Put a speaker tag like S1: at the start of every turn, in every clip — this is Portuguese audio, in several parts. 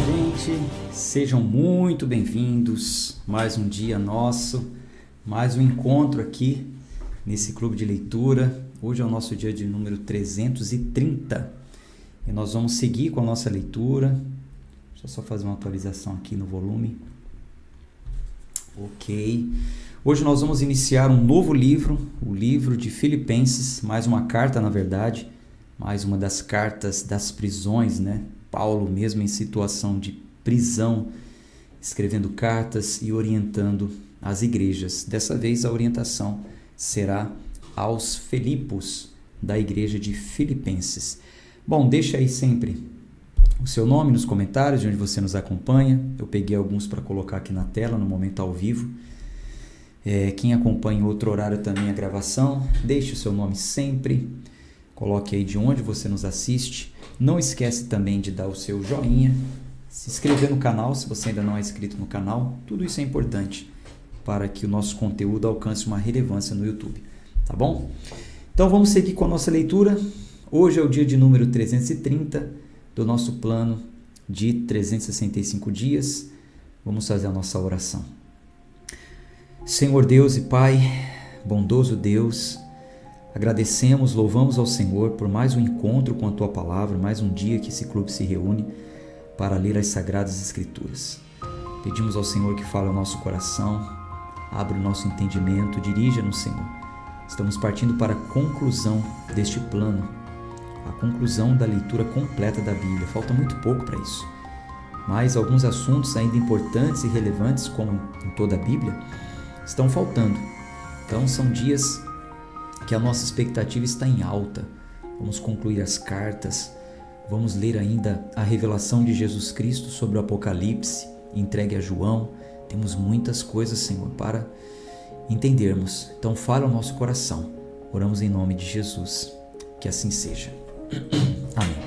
S1: gente, sejam muito bem-vindos. Mais um dia nosso, mais um encontro aqui nesse clube de leitura. Hoje é o nosso dia de número 330 e nós vamos seguir com a nossa leitura. Deixa eu só fazer uma atualização aqui no volume. Ok. Hoje nós vamos iniciar um novo livro, o livro de Filipenses, mais uma carta, na verdade, mais uma das cartas das prisões, né? Paulo, mesmo em situação de prisão, escrevendo cartas e orientando as igrejas. Dessa vez a orientação será aos Filipos, da igreja de Filipenses. Bom, deixa aí sempre o seu nome nos comentários de onde você nos acompanha. Eu peguei alguns para colocar aqui na tela no momento ao vivo. Quem acompanha em outro horário também a gravação, deixe o seu nome sempre. Coloque aí de onde você nos assiste. Não esquece também de dar o seu joinha, se inscrever no canal se você ainda não é inscrito no canal. Tudo isso é importante para que o nosso conteúdo alcance uma relevância no YouTube, tá bom? Então vamos seguir com a nossa leitura. Hoje é o dia de número 330 do nosso plano de 365 dias. Vamos fazer a nossa oração. Senhor Deus e Pai, bondoso Deus, agradecemos, louvamos ao Senhor por mais um encontro com a Tua Palavra, mais um dia que esse clube se reúne para ler as Sagradas Escrituras. Pedimos ao Senhor que fale ao nosso coração, abra o nosso entendimento, dirija-nos, Senhor. Estamos partindo para a conclusão deste plano, a conclusão da leitura completa da Bíblia. Falta muito pouco para isso, mas alguns assuntos ainda importantes e relevantes, como em toda a Bíblia, estão faltando. Então são dias que a nossa expectativa está em alta. Vamos concluir as cartas, vamos ler ainda a revelação de Jesus Cristo sobre o Apocalipse, entregue a João. Temos muitas coisas, Senhor, para entendermos. Então fala ao nosso coração. Oramos em nome de Jesus. Que assim seja. Amém.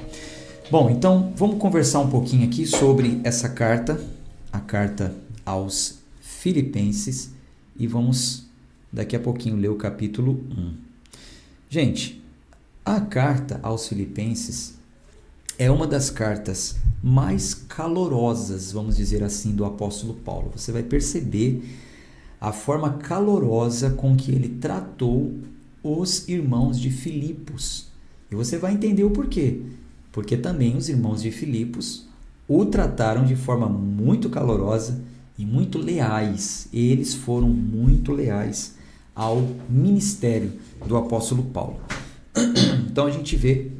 S1: Bom, então vamos conversar um pouquinho aqui sobre essa carta, a carta aos Filipenses, e vamos daqui a pouquinho ler o capítulo 1. Gente, a carta aos Filipenses é uma das cartas mais calorosas, vamos dizer assim, do apóstolo Paulo. Você vai perceber a forma calorosa com que ele tratou os irmãos de Filipos. E você vai entender o porquê. Porque também os irmãos de Filipos o trataram de forma muito calorosa e muito leais. Eles foram muito leais ao ministério do apóstolo Paulo. Então a gente vê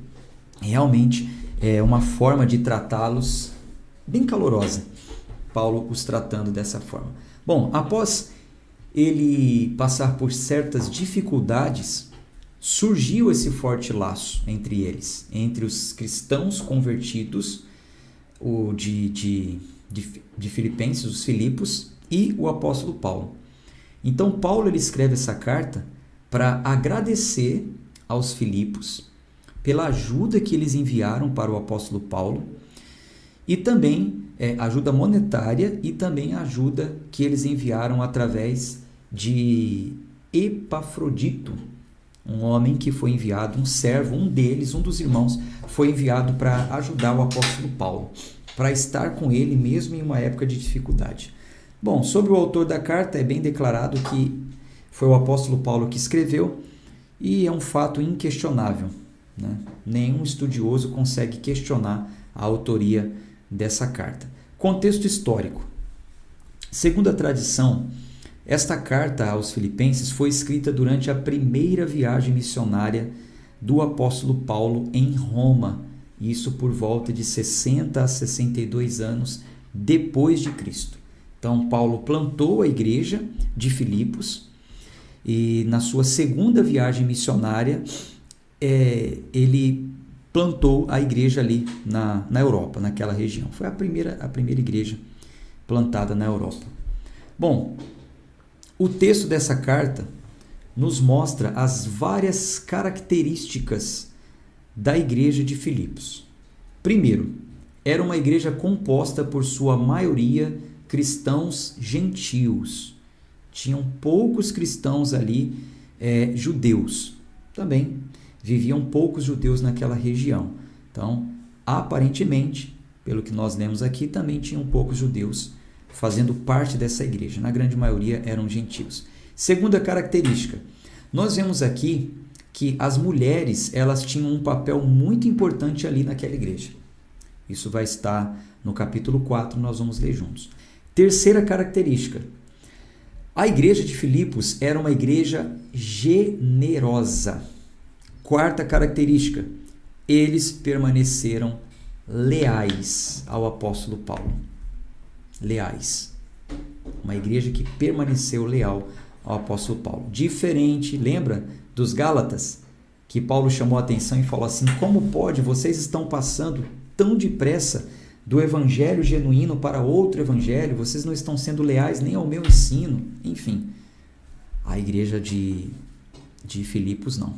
S1: realmente uma forma de tratá-los bem calorosa, Paulo os tratando dessa forma. Bom, após ele passar por certas dificuldades, surgiu esse forte laço entre eles, entre os cristãos convertidos, de Filipenses, os Filipos, e o apóstolo Paulo. Então Paulo ele escreve essa carta para agradecer aos Filipos pela ajuda que eles enviaram para o apóstolo Paulo, e também ajuda monetária, e também a ajuda que eles enviaram através de Epafrodito, um homem que foi enviado, um servo, um deles, um dos irmãos, foi enviado para ajudar o apóstolo Paulo, para estar com ele mesmo em uma época de dificuldade. Bom, sobre o autor da carta é bem declarado que foi o apóstolo Paulo que escreveu, e é um fato inquestionável, né? Nenhum estudioso consegue questionar a autoria dessa carta. Contexto histórico. Segundo a tradição, esta carta aos Filipenses foi escrita durante a primeira viagem missionária do apóstolo Paulo em Roma, isso por volta de 60 a 62 anos depois de Cristo. Então, Paulo plantou a igreja de Filipos, e na sua segunda viagem missionária, ele plantou a igreja ali na Europa, naquela região. Foi a primeira igreja plantada na Europa. Bom, o texto dessa carta nos mostra as várias características da igreja de Filipos. Primeiro, era uma igreja composta por sua maioria cristãos gentios. Tinham poucos cristãos ali, judeus. Também viviam poucos judeus naquela região. Então, aparentemente, pelo que nós lemos aqui, também tinham poucos judeus fazendo parte dessa igreja. Na grande maioria eram gentios. Segunda característica, nós vemos aqui que as mulheres, elas tinham um papel muito importante ali naquela igreja. Isso vai estar no capítulo 4, nós vamos ler juntos. Terceira característica, a igreja de Filipos era uma igreja generosa. Quarta característica, eles permaneceram leais ao apóstolo Paulo. Leais. Uma igreja que permaneceu leal ao apóstolo Paulo. Diferente, lembra dos Gálatas, que Paulo chamou a atenção e falou assim: como pode, vocês estão passando tão depressa do evangelho genuíno para outro evangelho, vocês não estão sendo leais nem ao meu ensino. Enfim, a igreja de Filipos não.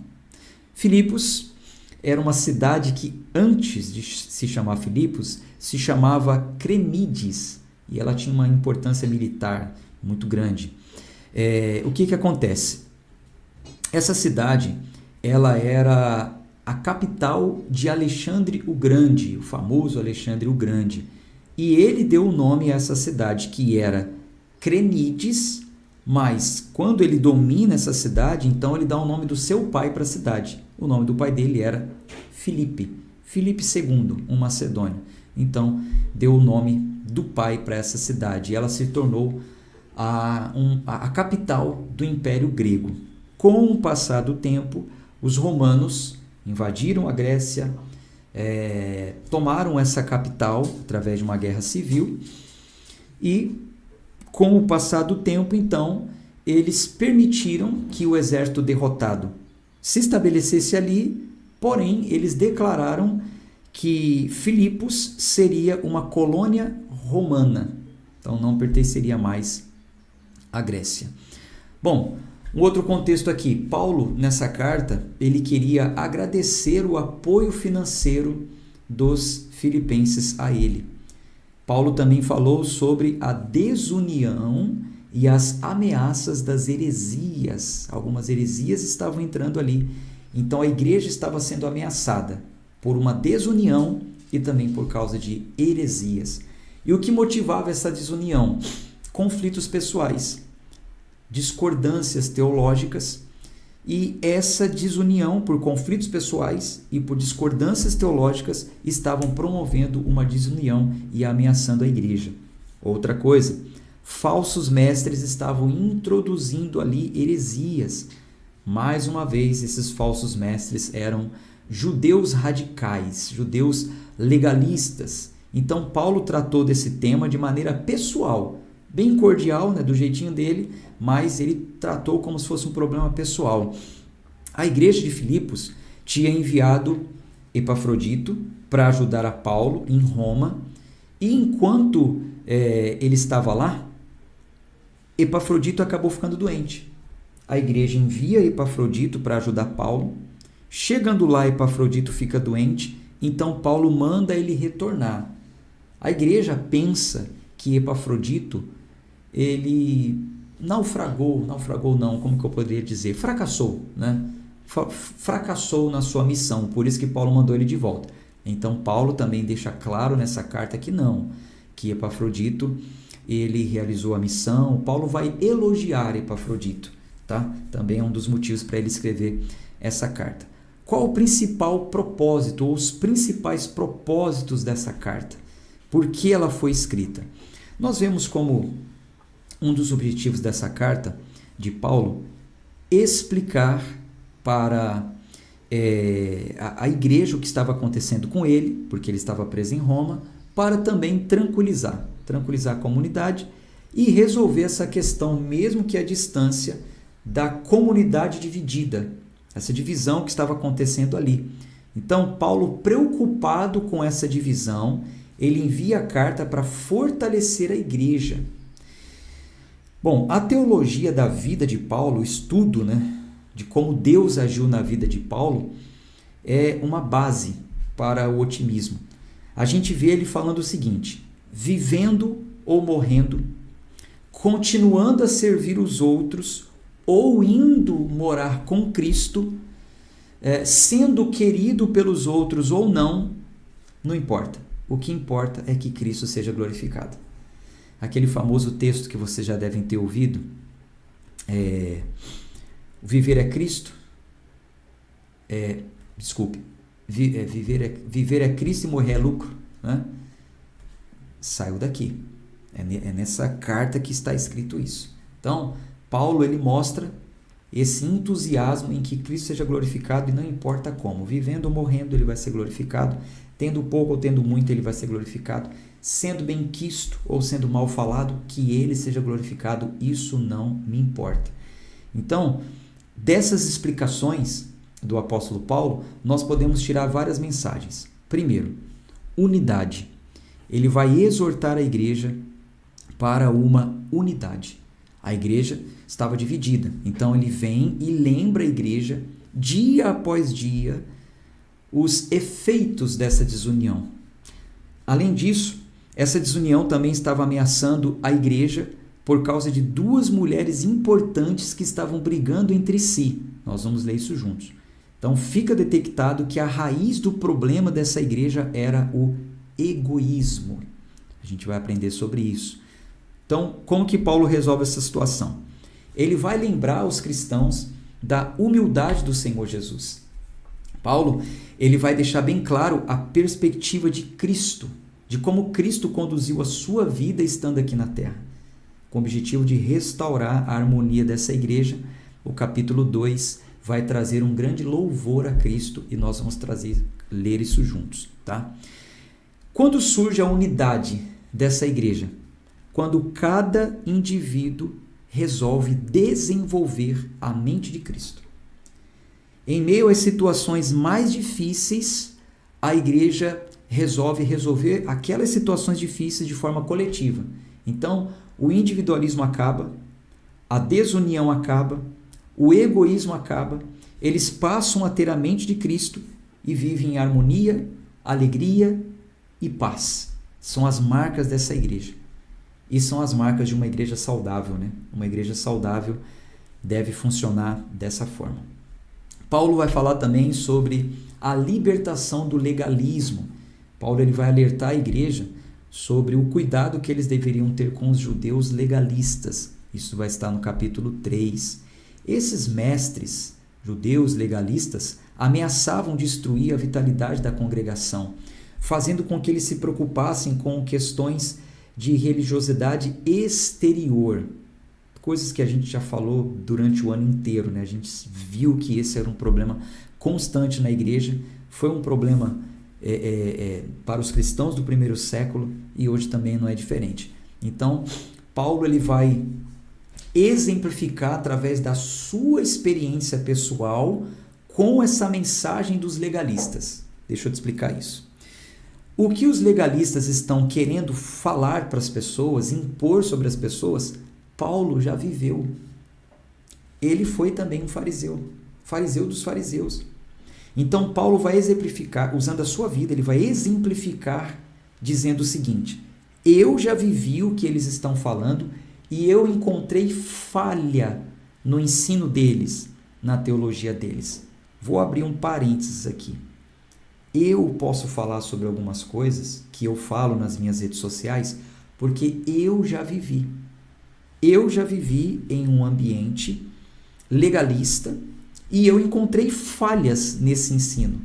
S1: Filipos era uma cidade que antes de se chamar Filipos, se chamava Cremídides, e ela tinha uma importância militar muito grande. O que acontece? Essa cidade, ela era a capital de Alexandre o Grande, o famoso Alexandre o Grande. E ele deu o nome a essa cidade, que era Cremídides, mas quando ele domina essa cidade, então ele dá o nome do seu pai para a cidade. O nome do pai dele era Filipe II, um macedônio. Então, deu o nome do pai para essa cidade. E ela se tornou a capital do Império Grego. Com o passar do tempo, os romanos invadiram a Grécia, tomaram essa capital através de uma guerra civil e, com o passar do tempo, então, eles permitiram que o exército derrotado se estabelecesse ali, porém, eles declararam que Filipos seria uma colônia romana, então não pertenceria mais à Grécia. Bom, um outro contexto aqui, Paulo, nessa carta, ele queria agradecer o apoio financeiro dos filipenses a ele. Paulo também falou sobre a desunião e as ameaças das heresias. Algumas heresias estavam entrando ali. Então a igreja estava sendo ameaçada por uma desunião e também por causa de heresias. E o que motivava essa desunião? Conflitos pessoais, discordâncias teológicas, e essa desunião por conflitos pessoais e por discordâncias teológicas estavam promovendo uma desunião e ameaçando a igreja. Outra coisa, falsos mestres estavam introduzindo ali heresias. Mais uma vez, esses falsos mestres eram judeus radicais, judeus legalistas. Então, Paulo tratou desse tema de maneira pessoal, bem cordial, né, do jeitinho dele, mas ele tratou como se fosse um problema pessoal. A igreja de Filipos tinha enviado Epafrodito para ajudar a Paulo em Roma, e enquanto ele estava lá, Epafrodito acabou ficando doente. A igreja envia Epafrodito para ajudar Paulo. Chegando lá, Epafrodito fica doente, então Paulo manda ele retornar. A igreja pensa que Epafrodito, ele fracassou, né? Fracassou na sua missão, por isso que Paulo mandou ele de volta. Então Paulo também deixa claro nessa carta que não, que Epafrodito, ele realizou a missão. Paulo vai elogiar Epafrodito, tá? Também é um dos motivos para ele escrever essa carta. Qual o principal propósito, ou os principais propósitos dessa carta? Por que ela foi escrita? Nós vemos como um dos objetivos dessa carta de Paulo explicar para a igreja o que estava acontecendo com ele, porque ele estava preso em Roma, para também tranquilizar a comunidade e resolver essa questão, mesmo que à distância, da comunidade dividida, essa divisão que estava acontecendo ali. Então, Paulo, preocupado com essa divisão, ele envia a carta para fortalecer a igreja. Bom, a teologia da vida de Paulo, o estudo, né, de como Deus agiu na vida de Paulo, é uma base para o otimismo. A gente vê ele falando o seguinte: vivendo ou morrendo, continuando a servir os outros ou indo morar com Cristo, sendo querido pelos outros ou não, não importa. O que importa é que Cristo seja glorificado. Aquele famoso texto que vocês já devem ter ouvido, viver é Cristo, viver é Cristo e morrer é lucro, né? Saiu daqui. É nessa carta que está escrito isso. Então, Paulo ele mostra esse entusiasmo em que Cristo seja glorificado e não importa como. Vivendo ou morrendo, ele vai ser glorificado. Tendo pouco ou tendo muito, ele vai ser glorificado. Sendo bem quisto ou sendo mal falado, que ele seja glorificado, isso não me importa. Então, dessas explicações do apóstolo Paulo, nós podemos tirar várias mensagens. Primeiro, unidade. Ele vai exortar a igreja para uma unidade. A igreja estava dividida, então ele vem e lembra a igreja, dia após dia, os efeitos dessa desunião. Além disso, essa desunião também estava ameaçando a igreja por causa de duas mulheres importantes que estavam brigando entre si. Nós vamos ler isso juntos. Então fica detectado que a raiz do problema dessa igreja era o egoísmo. A gente vai aprender sobre isso. Então, como que Paulo resolve essa situação? Ele vai lembrar os cristãos da humildade do Senhor Jesus. Paulo, ele vai deixar bem claro a perspectiva de Cristo, de como Cristo conduziu a sua vida estando aqui na terra, com o objetivo de restaurar a harmonia dessa igreja. O capítulo 2 vai trazer um grande louvor a Cristo e nós vamos ler isso juntos, tá? Quando surge a unidade dessa igreja? Quando cada indivíduo resolve desenvolver a mente de Cristo. Em meio às situações mais difíceis, a igreja resolve resolver aquelas situações difíceis de forma coletiva. Então, o individualismo acaba, a desunião acaba, o egoísmo acaba, eles passam a ter a mente de Cristo e vivem em harmonia, alegria e paz. São as marcas dessa igreja. E são as marcas de uma igreja saudável, né? Uma igreja saudável deve funcionar dessa forma. Paulo vai falar também sobre a libertação do legalismo. Paulo ele vai alertar a igreja sobre o cuidado que eles deveriam ter com os judeus legalistas. Isso vai estar no capítulo 3. Esses mestres judeus legalistas ameaçavam destruir a vitalidade da congregação, fazendo com que eles se preocupassem com questões de religiosidade exterior, coisas que a gente já falou durante o ano inteiro, né? A gente viu que esse era um problema constante na igreja, foi um problema para os cristãos do primeiro século e hoje também não é diferente. Então, Paulo ele vai exemplificar através da sua experiência pessoal com essa mensagem dos legalistas. Deixa eu te explicar isso. O que os legalistas estão querendo falar para as pessoas, impor sobre as pessoas, Paulo já viveu. Ele foi também um fariseu dos fariseus. Então Paulo vai exemplificar, usando a sua vida, ele vai exemplificar dizendo o seguinte: eu já vivi o que eles estão falando e eu encontrei falha no ensino deles, na teologia deles. Vou abrir um parênteses aqui. Eu posso falar sobre algumas coisas que eu falo nas minhas redes sociais porque eu já vivi. Eu já vivi em um ambiente legalista e eu encontrei falhas nesse ensino.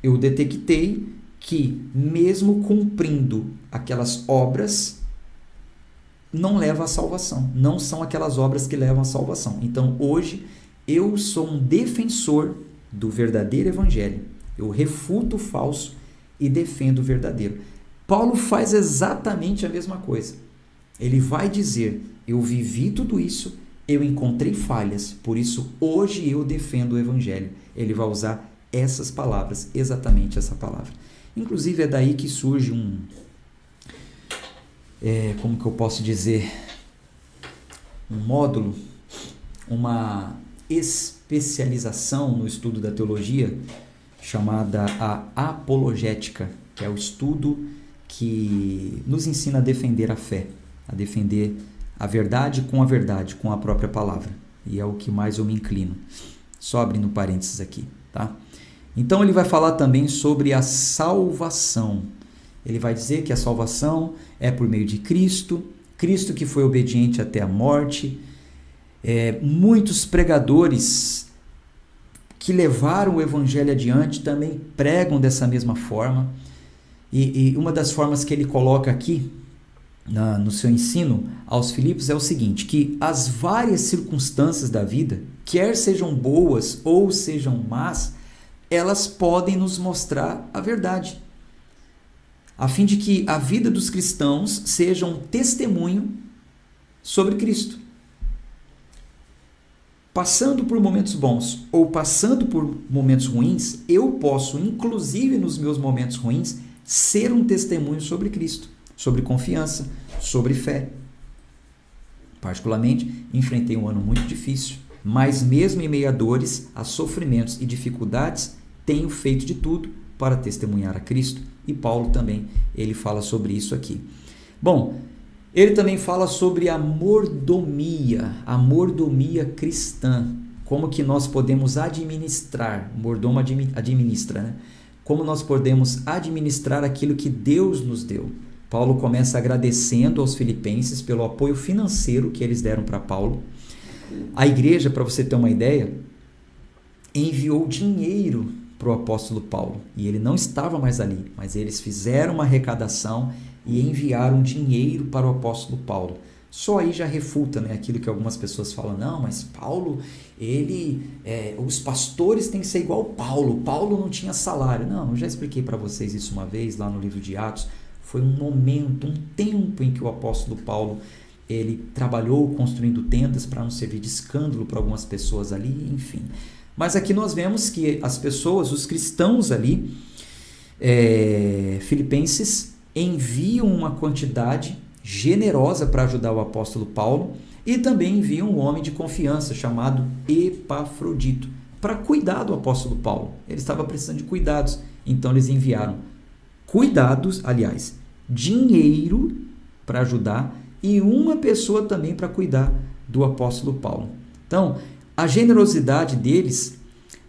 S1: Eu detectei que, mesmo cumprindo aquelas obras, não leva à salvação. Não são aquelas obras que levam à salvação. Então, hoje, eu sou um defensor do verdadeiro evangelho. Eu refuto o falso e defendo o verdadeiro. Paulo faz exatamente a mesma coisa. Ele vai dizer: eu vivi tudo isso, eu encontrei falhas, por isso hoje eu defendo o evangelho. Ele vai usar essas palavras, exatamente essa palavra. Inclusive é daí que surge como que eu posso dizer, um módulo, uma especialização no estudo da teologia, chamada a apologética, que é o estudo que nos ensina a defender a fé, a defender a verdade, com a própria palavra. E é o que mais eu me inclino. Só abrindo parênteses aqui, tá? Então ele vai falar também sobre a salvação. Ele vai dizer que a salvação é por meio de Cristo, Cristo que foi obediente até a morte. Muitos pregadores que levaram o evangelho adiante também pregam dessa mesma forma. E uma das formas que ele coloca aqui no seu ensino aos Filipos é o seguinte, que as várias circunstâncias da vida, quer sejam boas ou sejam más, elas podem nos mostrar a verdade, a fim de que a vida dos cristãos seja um testemunho sobre Cristo. Passando por momentos bons ou passando por momentos ruins, eu posso, inclusive nos meus momentos ruins, ser um testemunho sobre Cristo, sobre confiança, sobre fé. Particularmente, enfrentei um ano muito difícil, mas mesmo em meio a dores, a sofrimentos e dificuldades, tenho feito de tudo para testemunhar a Cristo. E Paulo também, ele fala sobre isso aqui. Bom, ele também fala sobre a mordomia cristã, como que nós podemos administrar, o mordomo administra, né? Como nós podemos administrar aquilo que Deus nos deu. Paulo começa agradecendo aos filipenses pelo apoio financeiro que eles deram para Paulo. A igreja, para você ter uma ideia, enviou dinheiro para o apóstolo Paulo. E ele não estava mais ali, mas eles fizeram uma arrecadação e enviaram dinheiro para o apóstolo Paulo. Só aí já refuta, né, aquilo que algumas pessoas falam, não, mas Paulo, os pastores têm que ser igual Paulo não tinha salário. Não, eu já expliquei para vocês isso uma vez lá no livro de Atos. Foi um momento, um tempo em que o apóstolo Paulo, ele trabalhou construindo tendas para não servir de escândalo para algumas pessoas ali, enfim. Mas aqui nós vemos que as pessoas, os cristãos ali, filipenses, enviam uma quantidade generosa para ajudar o apóstolo Paulo e também enviam um homem de confiança chamado Epafrodito para cuidar do apóstolo Paulo. Ele estava precisando de cuidados, então eles enviaram dinheiro para ajudar e uma pessoa também para cuidar do apóstolo Paulo. Então, a generosidade deles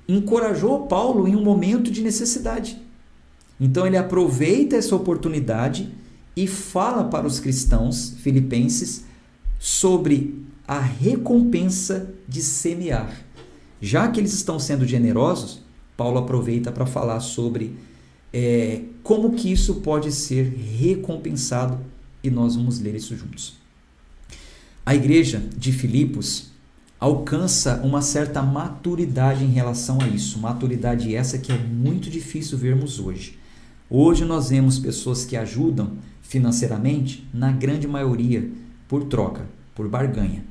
S1: encorajou Paulo em um momento de necessidade. Então ele aproveita essa oportunidade e fala para os cristãos filipenses sobre a recompensa de semear. Já que eles estão sendo generosos, Paulo aproveita para falar sobre como que isso pode ser recompensado e nós vamos ler isso juntos. A igreja de Filipos alcança uma certa maturidade em relação a isso, maturidade essa que é muito difícil vermos hoje. Hoje nós vemos pessoas que ajudam financeiramente, na grande maioria, por troca, por barganha.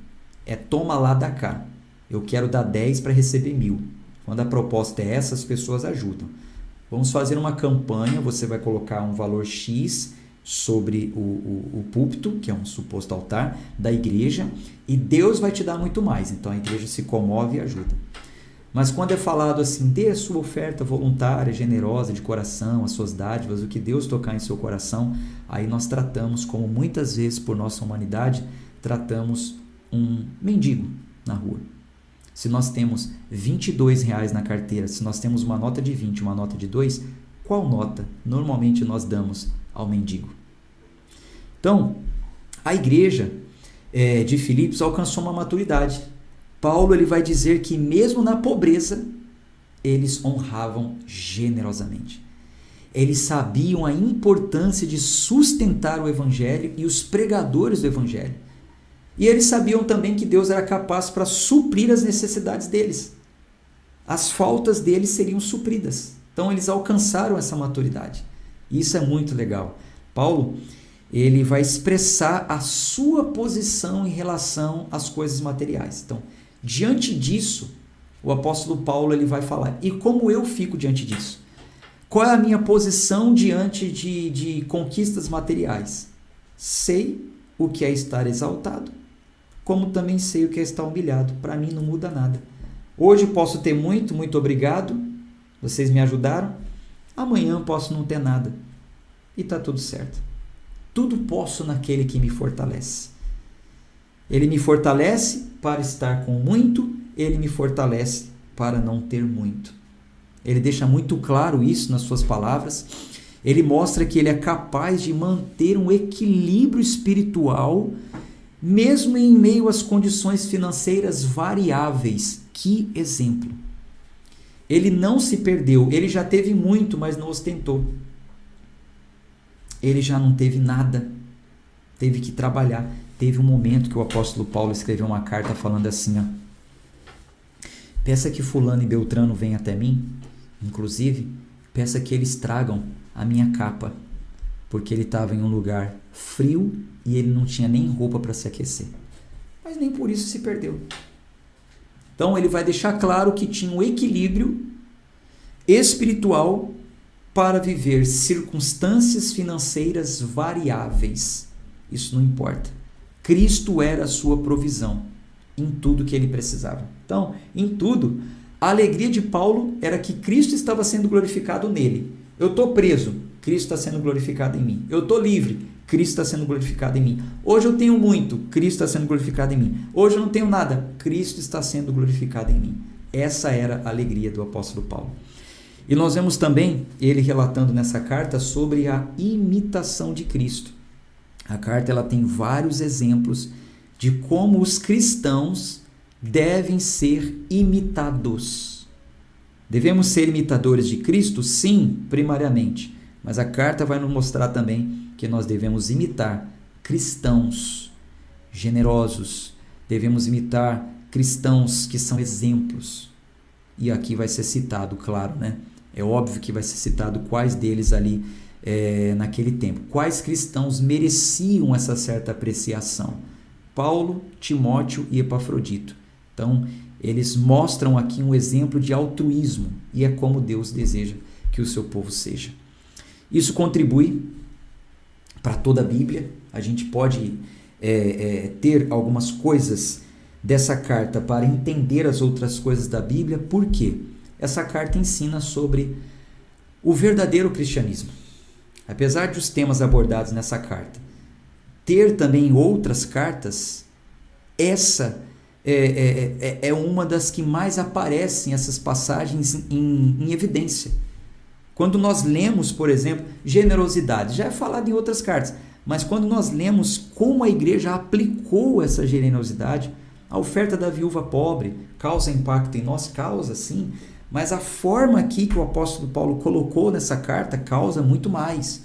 S1: Toma lá, dá cá. Eu quero dar 10 para receber 1.000. Quando a proposta é essa, as pessoas ajudam. Vamos fazer uma campanha, você vai colocar um valor X sobre o púlpito, que é um suposto altar da igreja, e Deus vai te dar muito mais. Então a igreja se comove e ajuda. Mas quando é falado assim, dê a sua oferta voluntária, generosa, de coração, as suas dádivas, o que Deus tocar em seu coração, aí nós tratamos, como muitas vezes por nossa humanidade, tratamos um mendigo na rua. Se nós temos R$22 na carteira, se nós temos uma nota de 20, uma nota de 2, qual nota normalmente nós damos ao mendigo? Então, a igreja de Filipos alcançou uma maturidade. Paulo ele vai dizer que mesmo na pobreza, eles honravam generosamente. Eles sabiam a importância de sustentar o evangelho e os pregadores do evangelho. E eles sabiam também que Deus era capaz para suprir as necessidades deles. As faltas deles seriam supridas. Então eles alcançaram essa maturidade. E isso é muito legal. Paulo, ele vai expressar a sua posição em relação às coisas materiais. Então, diante disso, o apóstolo Paulo ele vai falar, e como eu fico diante disso? Qual é a minha posição diante de conquistas materiais? Sei o que é estar exaltado, como também sei o que é estar humilhado. Para mim não muda nada. Hoje posso ter muito, muito obrigado, vocês me ajudaram. Amanhã posso não ter nada. E está tudo certo. Tudo posso naquele que me fortalece. Ele me fortalece para estar com muito, ele me fortalece para não ter muito. Ele deixa muito claro isso nas suas palavras. Ele mostra que ele é capaz de manter um equilíbrio espiritual, mesmo em meio às condições financeiras variáveis. Que exemplo! Ele não se perdeu, ele já teve muito, mas não ostentou. Ele já não teve nada, teve que trabalhar. Teve um momento que o apóstolo Paulo escreveu uma carta falando assim, ó, peça que fulano e beltrano venham até mim, inclusive, peça que eles tragam a minha capa, porque ele estava em um lugar frio e ele não tinha nem roupa para se aquecer. Mas nem por isso se perdeu. Então ele vai deixar claro que tinha um equilíbrio espiritual para viver circunstâncias financeiras variáveis. Isso não importa. Cristo era a sua provisão em tudo que ele precisava. Então, em tudo, a alegria de Paulo era que Cristo estava sendo glorificado nele. Eu estou preso, Cristo está sendo glorificado em mim. Eu estou livre, Cristo está sendo glorificado em mim. Hoje eu tenho muito, Cristo está sendo glorificado em mim. Hoje eu não tenho nada, Cristo está sendo glorificado em mim. Essa era a alegria do apóstolo Paulo. E nós vemos também ele relatando nessa carta sobre a imitação de Cristo. A carta ela tem vários exemplos de como os cristãos devem ser imitados. Devemos ser imitadores de Cristo? Sim, primariamente. Mas a carta vai nos mostrar também que nós devemos imitar cristãos generosos. Devemos imitar cristãos que são exemplos. E aqui vai ser citado, claro, né? É óbvio que vai ser citado quais deles ali naquele tempo. Quais cristãos mereciam essa certa apreciação? Paulo, Timóteo e Epafrodito. Então, eles mostram aqui um exemplo de altruísmo e é como Deus deseja que o seu povo seja. Isso contribui para toda a Bíblia. A gente pode ter algumas coisas dessa carta para entender as outras coisas da Bíblia. Por quê? Essa carta ensina sobre o verdadeiro cristianismo. Apesar de os temas abordados nessa carta ter também outras cartas, essa é uma das que mais aparecem essas passagens em evidência. Quando nós lemos, por exemplo, generosidade, já é falado em outras cartas, mas quando nós lemos como a igreja aplicou essa generosidade, a oferta da viúva pobre causa impacto em nós? Causa, sim, mas a forma aqui que o apóstolo Paulo colocou nessa carta causa muito mais.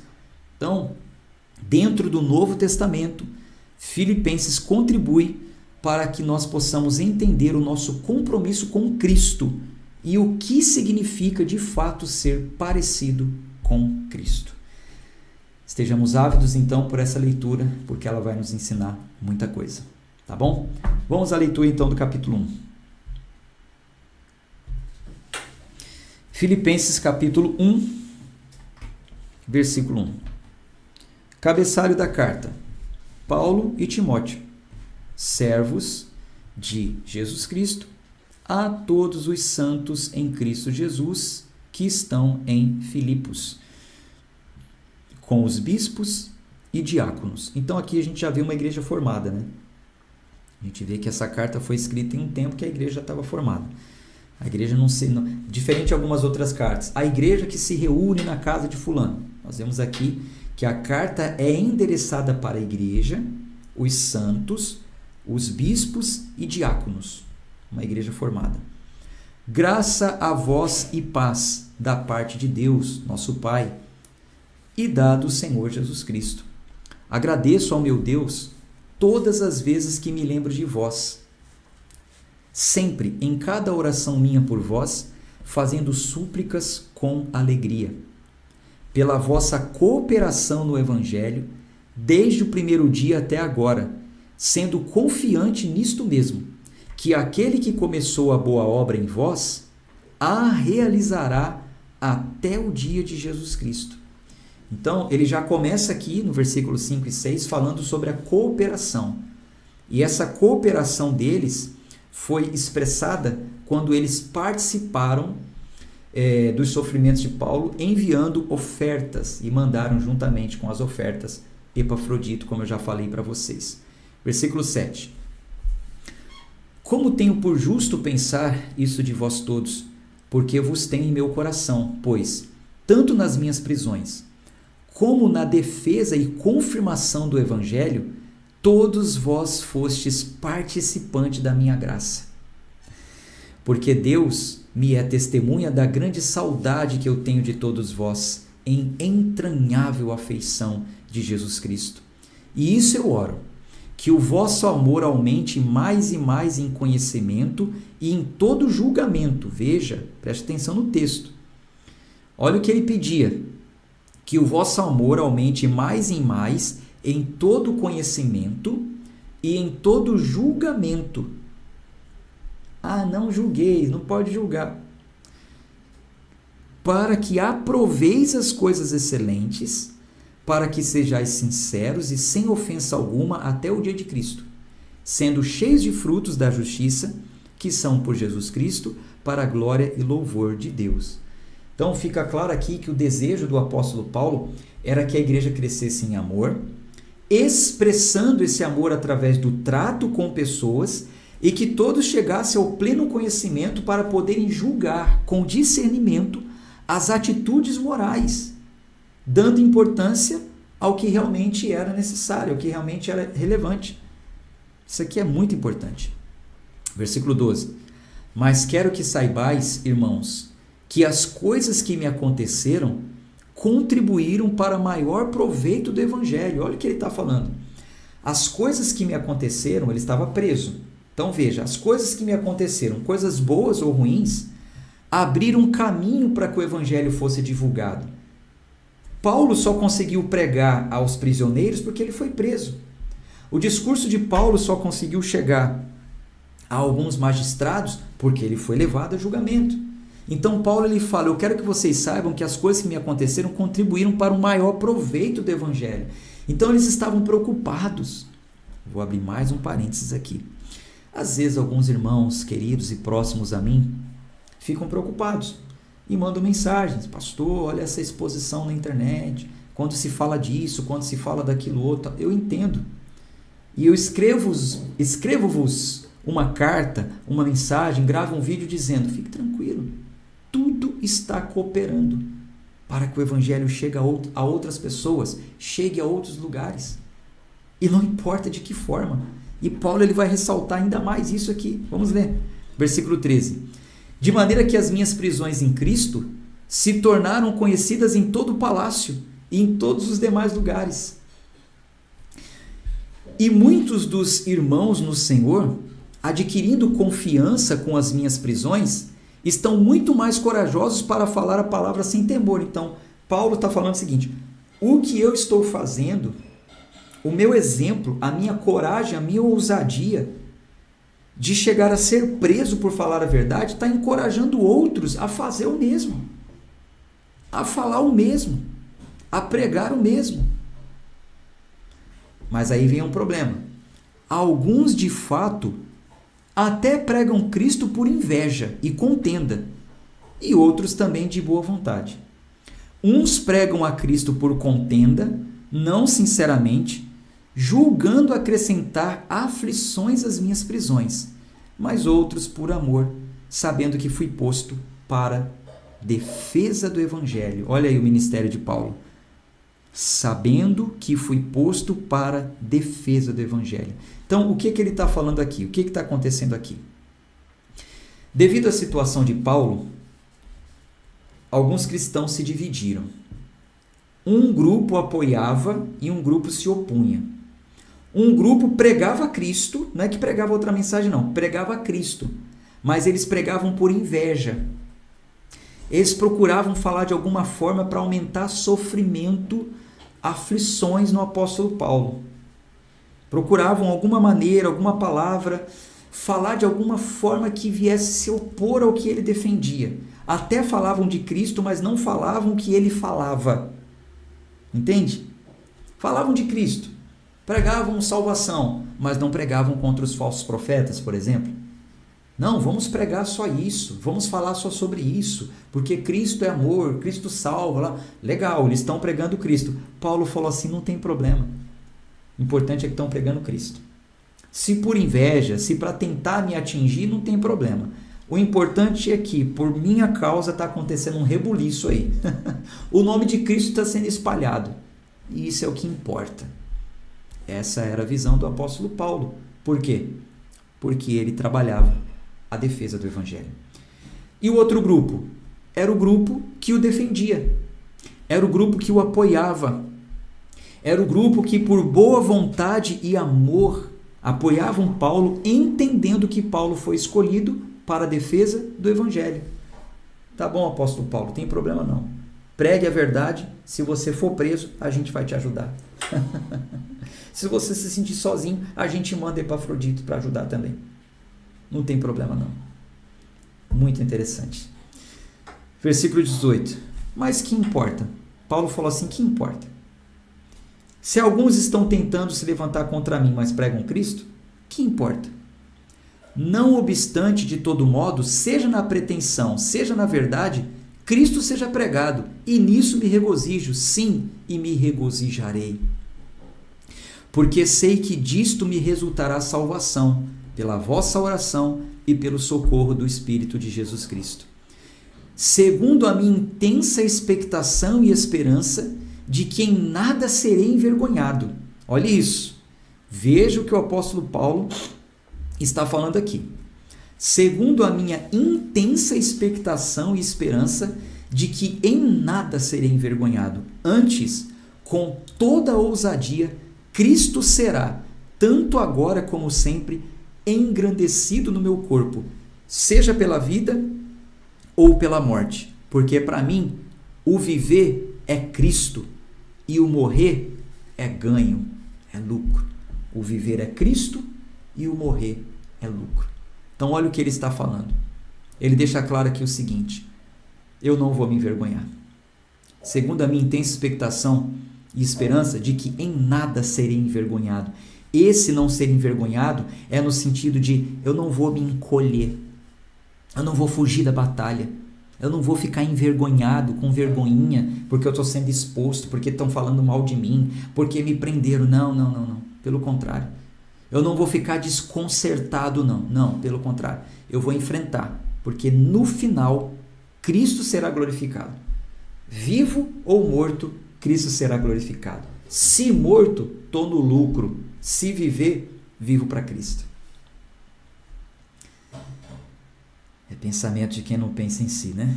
S1: Então, dentro do Novo Testamento, Filipenses contribui para que nós possamos entender o nosso compromisso com Cristo e o que significa de fato ser parecido com Cristo. Estejamos ávidos então por essa leitura, porque ela vai nos ensinar muita coisa, tá bom? Vamos à leitura então do capítulo 1. Filipenses capítulo 1, versículo 1. Cabeçalho da carta: Paulo e Timóteo, servos de Jesus Cristo, a todos os santos em Cristo Jesus que estão em Filipos, com os bispos e diáconos. Então aqui a gente já vê uma igreja formada, né? A gente vê que essa carta foi escrita em um tempo que a igreja já estava formada. A igreja diferente de algumas outras cartas, a igreja que se reúne na casa de fulano. Nós vemos aqui que a carta é endereçada para a igreja, os santos, os bispos e diáconos, uma igreja formada. Graça a vós e paz da parte de Deus, nosso Pai, e da do Senhor Jesus Cristo. Agradeço ao meu Deus todas as vezes que me lembro de vós, sempre em cada oração minha por vós, fazendo súplicas com alegria, pela vossa cooperação no Evangelho, desde o primeiro dia até agora, sendo confiante nisto mesmo, que aquele que começou a boa obra em vós, a realizará até o dia de Jesus Cristo. Então, ele já começa aqui no versículo 5 e 6 falando sobre a cooperação. E essa cooperação deles foi expressada quando eles participaram dos sofrimentos de Paulo, enviando ofertas, e mandaram juntamente com as ofertas Epafrodito, como eu já falei para vocês. Versículo 7. Como tenho por justo pensar isso de vós todos, porque vos tenho em meu coração, pois, tanto nas minhas prisões, como na defesa e confirmação do Evangelho, todos vós fostes participante da minha graça. Porque Deus me é testemunha da grande saudade que eu tenho de todos vós, em entranhável afeição de Jesus Cristo. E isso eu oro, que o vosso amor aumente mais e mais em conhecimento e em todo julgamento. Veja, preste atenção no texto. Olha o que ele pedia, que o vosso amor aumente mais e mais em todo conhecimento e em todo julgamento. Ah, não julgueis, não pode julgar. Para que aproveis as coisas excelentes, para que sejais sinceros e sem ofensa alguma até o dia de Cristo, sendo cheios de frutos da justiça, que são por Jesus Cristo, para a glória e louvor de Deus. Então fica claro aqui que o desejo do apóstolo Paulo era que a igreja crescesse em amor, expressando esse amor através do trato com pessoas, e que todos chegassem ao pleno conhecimento para poderem julgar com discernimento as atitudes morais, dando importância ao que realmente era necessário, ao que realmente era relevante. Isso aqui é muito importante. Versículo 12. Mas quero que saibais, irmãos, que as coisas que me aconteceram contribuíram para maior proveito do Evangelho. Olha o que ele está falando. As coisas que me aconteceram, ele estava preso. Então veja, as coisas que me aconteceram, coisas boas ou ruins, abriram um caminho para que o Evangelho fosse divulgado. Paulo só conseguiu pregar aos prisioneiros porque ele foi preso. O discurso de Paulo só conseguiu chegar a alguns magistrados porque ele foi levado a julgamento. Então Paulo ele fala, eu quero que vocês saibam que as coisas que me aconteceram contribuíram para o maior proveito do Evangelho. Então eles estavam preocupados. Vou abrir mais um parênteses aqui. Às vezes alguns irmãos queridos e próximos a mim ficam preocupados e mandam mensagens. Pastor, olha essa exposição na internet, quando se fala disso, quando se fala daquilo outro. Eu entendo. E eu escrevo-vos uma carta, uma mensagem, gravo um vídeo dizendo, fique tranquilo, tudo está cooperando para que o Evangelho chegue a outras pessoas, chegue a outros lugares. E não importa de que forma. E Paulo ele vai ressaltar ainda mais isso aqui. Vamos ler. Versículo 13. De maneira que as minhas prisões em Cristo se tornaram conhecidas em todo o palácio e em todos os demais lugares. E muitos dos irmãos no Senhor, adquirindo confiança com as minhas prisões, estão muito mais corajosos para falar a palavra sem temor. Então, Paulo está falando o seguinte, o que eu estou fazendo, o meu exemplo, a minha coragem, a minha ousadia de chegar a ser preso por falar a verdade, está encorajando outros a fazer o mesmo, a falar o mesmo, a pregar o mesmo. Mas aí vem um problema. Alguns, de fato, até pregam Cristo por inveja e contenda, e outros também de boa vontade. Uns pregam a Cristo por contenda, não sinceramente, julgando acrescentar aflições às minhas prisões, mas outros por amor, sabendo que fui posto para defesa do Evangelho. Olha aí o ministério de Paulo. Sabendo que fui posto para defesa do Evangelho. Então, o que ele está falando aqui? O que está acontecendo aqui? Devido à situação de Paulo, alguns cristãos se dividiram. Um grupo apoiava e um grupo se opunha. Um grupo pregava Cristo, não é que pregava outra mensagem não, pregava Cristo, mas eles pregavam por inveja. Eles procuravam falar de alguma forma para aumentar sofrimento, aflições no apóstolo Paulo. Procuravam alguma maneira, alguma palavra, falar de alguma forma que viesse se opor ao que ele defendia. Até falavam de Cristo, mas não falavam o que ele falava. Entende? Falavam de Cristo, pregavam salvação, mas não pregavam contra os falsos profetas, por exemplo. Não, vamos pregar só isso, vamos falar só sobre isso, porque Cristo é amor, Cristo salva. Lá. Legal, eles estão pregando Cristo. Paulo falou assim, não tem problema. O importante é que estão pregando Cristo. Se por inveja, se para tentar me atingir, não tem problema. O importante é que, por minha causa, está acontecendo um rebuliço aí. O nome de Cristo está sendo espalhado. E isso é o que importa. Essa era a visão do apóstolo Paulo. Por quê? Porque ele trabalhava a defesa do evangelho. E o outro grupo? Era o grupo que o defendia. Era o grupo que o apoiava. Era o grupo que, por boa vontade e amor, apoiavam Paulo, entendendo que Paulo foi escolhido para a defesa do evangelho. Tá bom, apóstolo Paulo, tem problema não. Pregue a verdade, se você for preso, a gente vai te ajudar. Se você se sentir sozinho, a gente manda Epafrodito para ajudar também. Não tem problema não. Muito interessante. Versículo 18. Mas que importa? Paulo falou assim, que importa? Se alguns estão tentando se levantar contra mim, mas pregam Cristo, que importa? Não obstante, de todo modo, seja na pretensão, seja na verdade, Cristo seja pregado, e nisso me regozijo, sim, e me regozijarei. Porque sei que disto me resultará salvação, pela vossa oração e pelo socorro do Espírito de Jesus Cristo. Segundo a minha intensa expectação e esperança de que em nada serei envergonhado. Olha isso. Veja o que o apóstolo Paulo está falando aqui. Segundo a minha intensa expectação e esperança de que em nada serei envergonhado. Antes, com toda a ousadia, Cristo será, tanto agora como sempre, engrandecido no meu corpo, seja pela vida ou pela morte. Porque para mim, o viver é Cristo e o morrer é ganho, é lucro. O viver é Cristo e o morrer é lucro. Então olha o que ele está falando. Ele deixa claro aqui o seguinte: eu não vou me envergonhar. Segundo a minha intensa expectação e esperança de que em nada serei envergonhado. Esse não ser envergonhado é no sentido de eu não vou me encolher. Eu não vou fugir da batalha. Eu não vou ficar envergonhado, com vergonhinha, porque eu estou sendo exposto, porque estão falando mal de mim, porque me prenderam. Não. Pelo contrário. Eu não vou ficar desconcertado, não. Não, pelo contrário. Eu vou enfrentar, porque no final, Cristo será glorificado. Vivo ou morto, Cristo será glorificado. Se morto, estou no lucro. Se viver, vivo para Cristo. É pensamento de quem não pensa em si, né?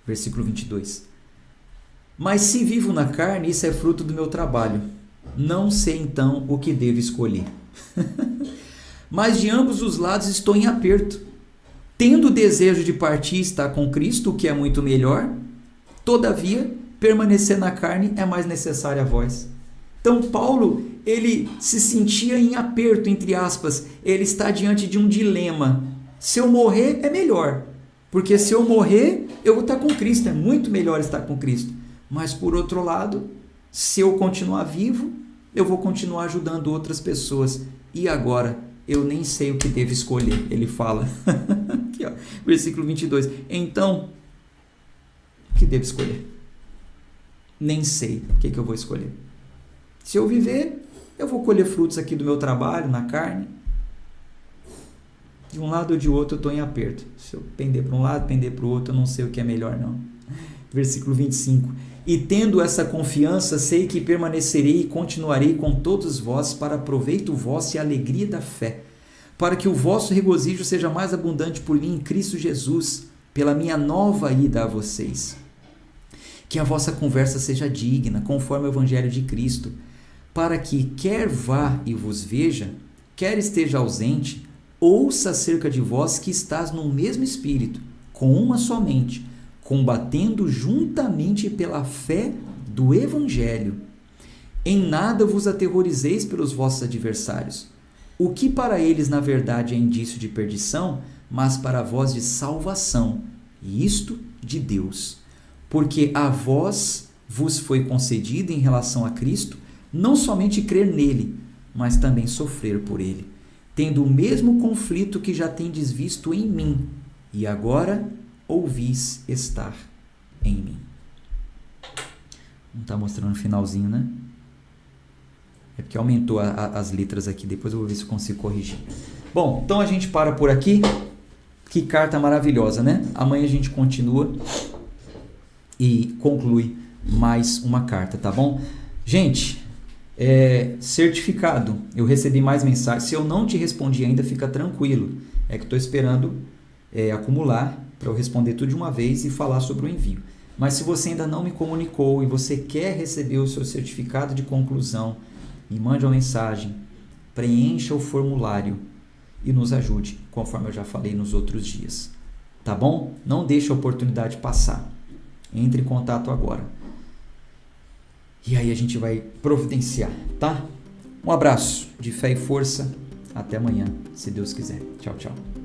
S1: Versículo 22. Mas se vivo na carne, isso é fruto do meu trabalho. Não sei então o que devo escolher. Mas de ambos os lados estou em aperto. Tendo o desejo de partir e estar com Cristo, o que é muito melhor, todavia, permanecer na carne é mais necessário a vós. Então Paulo, ele se sentia em aperto, entre aspas. Ele está diante de um dilema. Se eu morrer, é melhor. Porque se eu morrer, eu vou estar com Cristo. É muito melhor estar com Cristo. Mas por outro lado, se eu continuar vivo, eu vou continuar ajudando outras pessoas. E agora, eu nem sei o que devo escolher. Ele fala. Aqui, ó, versículo 22. Então, o que devo escolher? Nem sei o que eu vou escolher. Se eu viver, eu vou colher frutos aqui do meu trabalho, na carne. De um lado ou de outro eu estou em aperto. Se eu pender para um lado, pender para o outro, eu não sei o que é melhor não. Versículo 25. E tendo essa confiança, sei que permanecerei e continuarei com todos vós para proveito vosso e alegria da fé, para que o vosso regozijo seja mais abundante por mim em Cristo Jesus, pela minha nova ida a vocês. Que a vossa conversa seja digna, conforme o evangelho de Cristo, para que, quer vá e vos veja, quer esteja ausente, ouça acerca de vós que estás no mesmo espírito, com uma só mente, combatendo juntamente pela fé do evangelho. Em nada vos aterrorizeis pelos vossos adversários, o que para eles na verdade é indício de perdição, mas para vós de salvação, e isto de Deus. Porque a vós vos foi concedido em relação a Cristo, não somente crer nele, mas também sofrer por ele, tendo o mesmo conflito que já tendes visto em mim, e agora ouvis estar em mim. Não está mostrando o finalzinho, né? É porque aumentou as letras aqui, depois eu vou ver se eu consigo corrigir. Bom, então a gente para por aqui. Que carta maravilhosa, né? Amanhã a gente continua e conclui mais uma carta, tá bom? Gente, certificado. Eu recebi mais mensagens. Se eu não te respondi ainda, fica tranquilo. É que estou esperando acumular para eu responder tudo de uma vez e falar sobre o envio. Mas se você ainda não me comunicou e você quer receber o seu certificado de conclusão, me mande uma mensagem, preencha o formulário e nos ajude, conforme eu já falei nos outros dias. Tá bom? Não deixe a oportunidade passar. Entre em contato agora. E aí a gente vai providenciar, tá? Um abraço de fé e força. Até amanhã, se Deus quiser. Tchau, tchau.